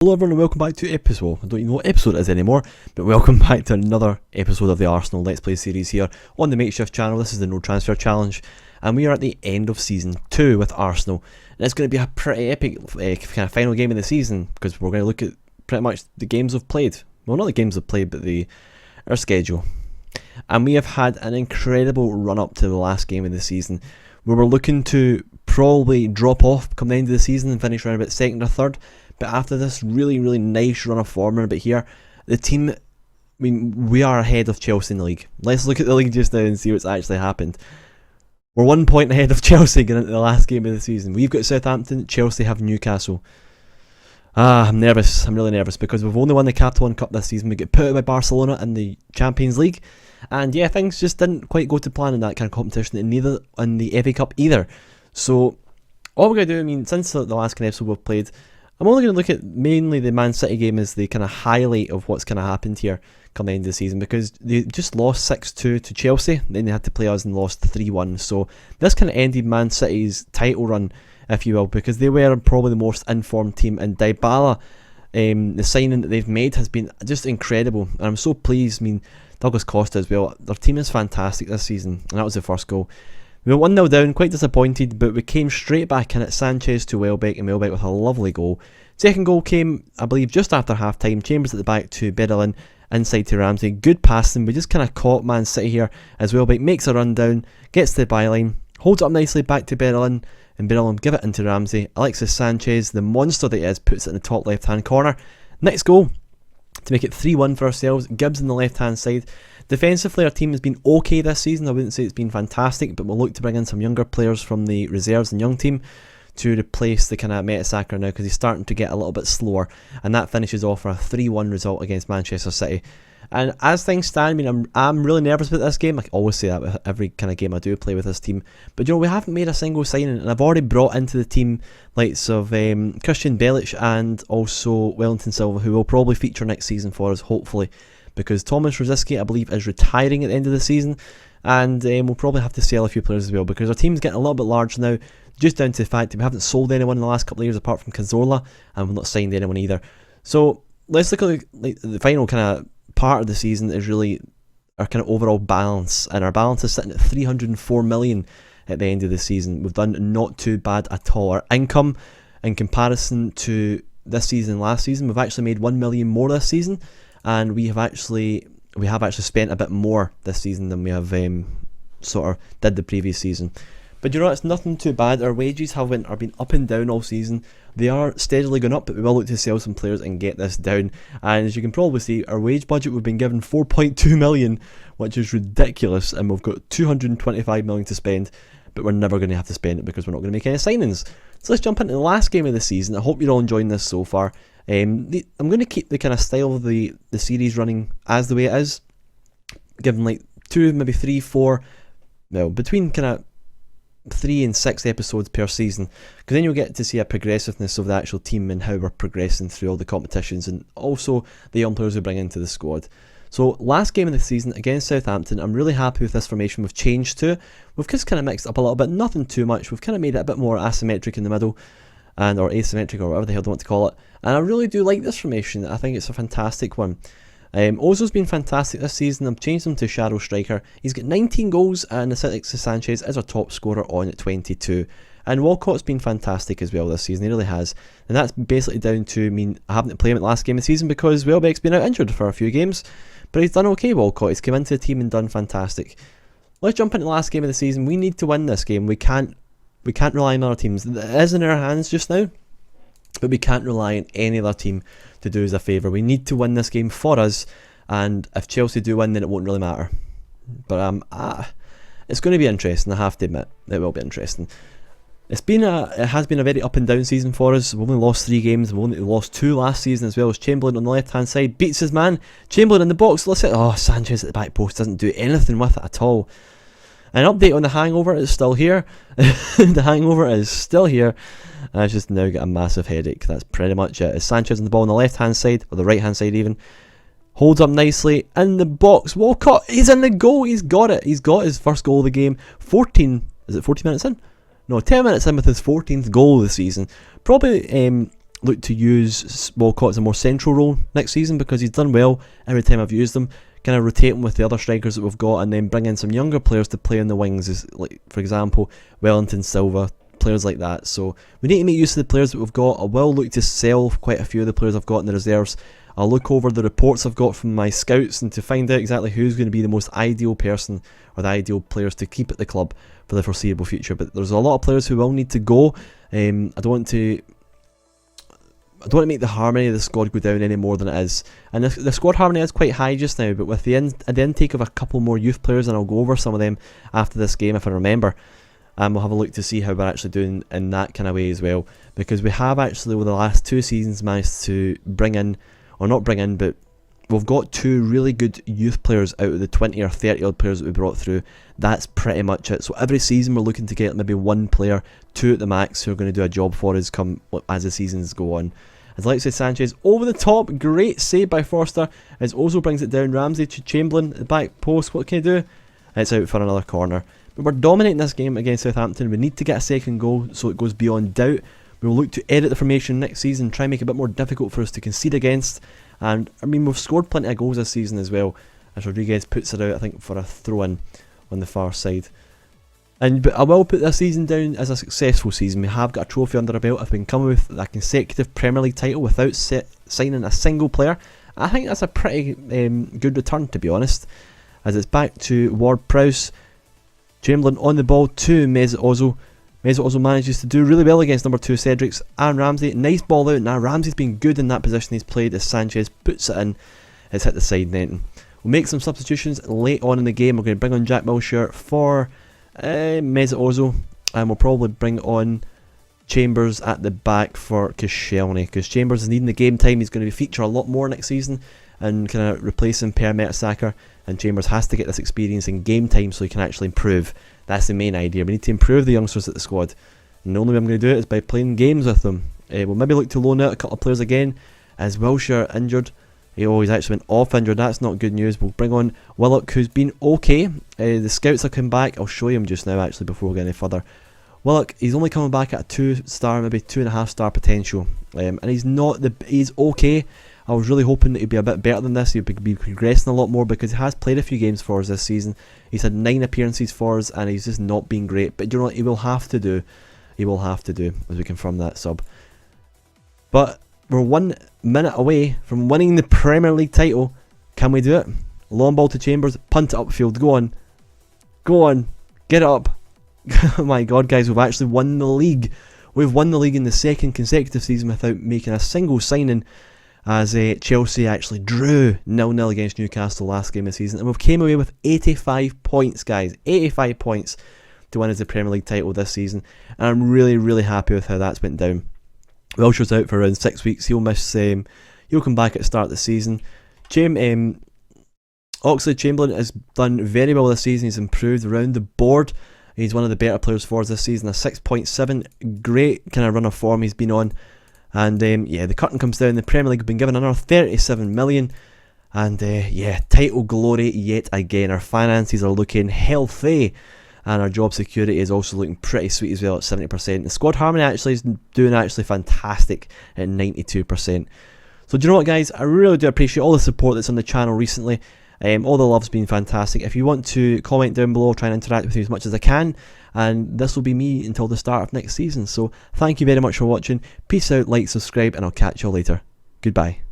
Hello everyone and welcome back to episode, I don't even know what episode it is anymore, but welcome back to another episode of the Arsenal Let's Play series here on the Makeshift channel. This is the No Transfer Challenge and we are at the end of Season 2 with Arsenal. And it's going to be a pretty epic kind of final game of the season because we're going to look at pretty much the games we've played. Well, not the games we've played, but our schedule. And we have had an incredible run up to the last game of the season. We were looking to probably drop off come the end of the season and finish around about second or third. But after this really nice run of form a bit here, the team, we are ahead of Chelsea in the league. Let's look at the league just now and see what's actually happened. We're 1 point ahead of Chelsea going into the last game of the season. We've got Southampton, Chelsea have Newcastle. I'm nervous. I'm really nervous because we've only won the Capital One Cup this season. We get put out by Barcelona in the Champions League. And yeah, things just didn't quite go to plan in that kind of competition, and neither in the FA Cup either. So, all we're going to do, since the last kind of episode we've played, I'm only going to look at mainly the Man City game as the kind of highlight of what's kind of happened here come the end of the season, because they just lost 6-2 to Chelsea, then they had to play us and lost 3-1. So this kind of ended Man City's title run, if you will, because they were probably the most informed team, and Dybala, the signing that they've made has been just incredible, and I'm so pleased. Douglas Costa as well, their team is fantastic this season, and that was the first goal. We went 1-0 down, quite disappointed, but we came straight back in at Sanchez to Welbeck, and Welbeck with a lovely goal. Second goal came, I believe, just after half time. Chambers at the back to Bedellin, inside to Ramsey. Good passing, we just kind of caught Man City here as Welbeck makes a run down, gets to the byline, holds it up nicely back to Bedellin, and Bedellin give it into Ramsey. Alexis Sanchez, the monster that he is, puts it in the top left hand corner. Next goal to make it 3-1 for ourselves. Gibbs on the left hand side. Defensively, our team has been okay this season. I wouldn't say it's been fantastic, but we'll look to bring in some younger players from the reserves and young team to replace the kind of Mertesacker now, because he's starting to get a little bit slower, and that finishes off for a 3-1 result against Manchester City. And as things stand, I'm really nervous about this game. I always say that with every kind of game I do play with this team. But we haven't made a single signing, and I've already brought into the team likes of Christian Belic and also Wellington Silva, who will probably feature next season for us, hopefully, because Thomas Rosicky, I believe, is retiring at the end of the season, and we'll probably have to sell a few players as well, because our team's getting a little bit large now, just down to the fact that we haven't sold anyone in the last couple of years apart from Cazorla, and we've not signed anyone either. So let's look at the final kind of part of the season is really our kind of overall balance, and our balance is sitting at 304 million at the end of the season. We've done not too bad at all. Our income in comparison to this season and last season, we've actually made 1 million more this season, and we have actually spent a bit more this season than we have sort of did the previous season. But it's nothing too bad. Our wages have been up and down all season. They are steadily going up, but we will look to sell some players and get this down. And as you can probably see, our wage budget, we've been given 4.2 million, which is ridiculous, and we've got 225 million to spend, but we're never going to have to spend it because we're not going to make any signings. So let's jump into the last game of the season. I hope you're all enjoying this so far. I'm going to keep the kind of style of the series running as the way it is, given like 2, maybe 3, 4, between kind of 3 and 6 episodes per season, because then you'll get to see a progressiveness of the actual team and how we're progressing through all the competitions, and also the young players we bring into the squad. So last game of the season against Southampton, I'm really happy with this formation we've changed to. We've just kind of mixed up a little bit, nothing too much. We've kind of made it a bit more asymmetric in the middle, or asymmetric, or whatever the hell they want to call it, and I really do like this formation. I think it's a fantastic one. Ozo's been fantastic this season. I've changed him to shadow striker. He's got 19 goals, and Alexis Sanchez is our top scorer on at 22. And Walcott's been fantastic as well this season, he really has. And that's basically down to I haven't played him at the last game of the season because Welbeck's been out injured for a few games. But he's done okay, Walcott. He's come into the team and done fantastic. Let's jump into the last game of the season. We need to win this game. We can't rely on other teams. It is in our hands just now, but we can't rely on any other team to do us a favour. We need to win this game for us, and if Chelsea do win, then it won't really matter. But it's going to be interesting, I have to admit. It will be interesting. It has been a very up and down season for us. We've only lost 3 games. We've only lost 2 last season as well. As Chamberlain on the left hand side beats his man. Chamberlain in the box. Sanchez at the back post doesn't do anything with it at all. An update on the hangover is still here. The hangover is still here. I've just now got a massive headache. That's pretty much it. It's Sanchez on the ball on the left hand side, or the right hand side even. Holds up nicely in the box. Walcott, he's in the goal. He's got it. He's got his first goal of the game. 14 minutes in? No, 10 minutes in with his 14th goal of the season. Probably look to use Walcott as a more central role next season, because he's done well every time I've used him. Kind of rotate him with the other strikers that we've got, and then bring in some younger players to play in the wings, like for example Wellington, Silva, players like that. So we need to make use of the players that we've got. I will look to sell quite a few of the players I've got in the reserves. I'll look over the reports I've got from my scouts and to find out exactly who's going to be the most ideal person or the ideal players to keep at the club for the foreseeable future. But there's a lot of players who will need to go. I don't want to make the harmony of the squad go down any more than it is. And the squad harmony is quite high just now, but with the intake of a couple more youth players, and I'll go over some of them after this game if I remember, we'll have a look to see how we're actually doing in that kind of way as well. Because we have actually, over the last 2 seasons, managed to bring in, or not bring in, but we've got 2 really good youth players out of the 20 or 30 odd players that we brought through. That's pretty much it. So every season we're looking to get maybe 1 player, 2 at the max, who are going to do a job for us come as the seasons go on. As Alexis Sanchez over the top, great save by Forster, as Ozil brings it down. Ramsey to Chamberlain at the back post. What can he do? It's out for another corner. But we're dominating this game against Southampton. We need to get a second goal so it goes beyond doubt. We will look to edit the formation next season, try and make it a bit more difficult for us to concede against. And I mean, we've scored plenty of goals this season as well, as Rodriguez puts it out, I think, for a throw-in on the far side. But I will put this season down as a successful season. We have got a trophy under our belt. I've been coming with a consecutive Premier League title without signing a single player. I think that's a pretty good return, to be honest. As it's back to Ward-Prowse. Chamberlain on the ball to Mesut Ozil. Mesut Ozil manages to do really well against number 2 Cedrics and Ramsey. Nice ball out. Now Ramsey's been good in that position he's played as Sanchez puts it in. It's hit the side netting. We'll make some substitutions late on in the game. We're going to bring on Jack Wilshere for Mesut Ozil, and we'll probably bring on Chambers at the back for Koscielny, because Chambers is needing the game time. He's going to feature a lot more next season and kind of replacing Per Mertesacker, and Chambers has to get this experience in game time so he can actually improve. That's the main idea. We need to improve the youngsters at the squad, and the only way I'm going to do it is by playing games with them. We'll maybe look to loan out a couple of players again, as Wilshere injured. He's actually went off injured. That's not good news. We'll bring on Willock, who's been okay. The scouts have come back. I'll show you him just now, actually, before we go any further. Willock, he's only coming back at a 2-star, maybe 2.5-star potential, and he's okay. I was really hoping that he'd be a bit better than this. He'd be progressing a lot more, because he has played a few games for us this season. He's had 9 appearances for us, and he's just not been great. But you know what? He will have to do. He will have to do, as we confirm that sub. But we're 1 minute away from winning the Premier League title. Can we do it? Long ball to Chambers, punt it upfield. Go on. Go on. Get it up. Oh my god, guys, we've actually won the league. We've won the league in the 2nd consecutive season without making a single signing, as Chelsea actually drew 0-0 against Newcastle last game of the season. And we've came away with 85 points, guys. 85 points to win as the Premier League title this season. And I'm really, really happy with how that's went down. Wilshere's out for around 6 weeks. He'll miss. He'll come back at the start of the season. Oxlade-Chamberlain has done very well this season. He's improved around the board. He's one of the better players for us this season. A 6.7, great kind of run of form he's been on. And the curtain comes down. The Premier League have been given another 37 million. And title glory yet again. Our finances are looking healthy, and our job security is also looking pretty sweet as well at 70%. The squad harmony actually is doing fantastic at 92%. So do you know what, guys? I really do appreciate all the support that's on the channel recently. All the love's been fantastic. If you want to comment down below, I'll try and interact with you as much as I can. And this will be me until the start of next season. So thank you very much for watching. Peace out, like, subscribe, and I'll catch you all later. Goodbye.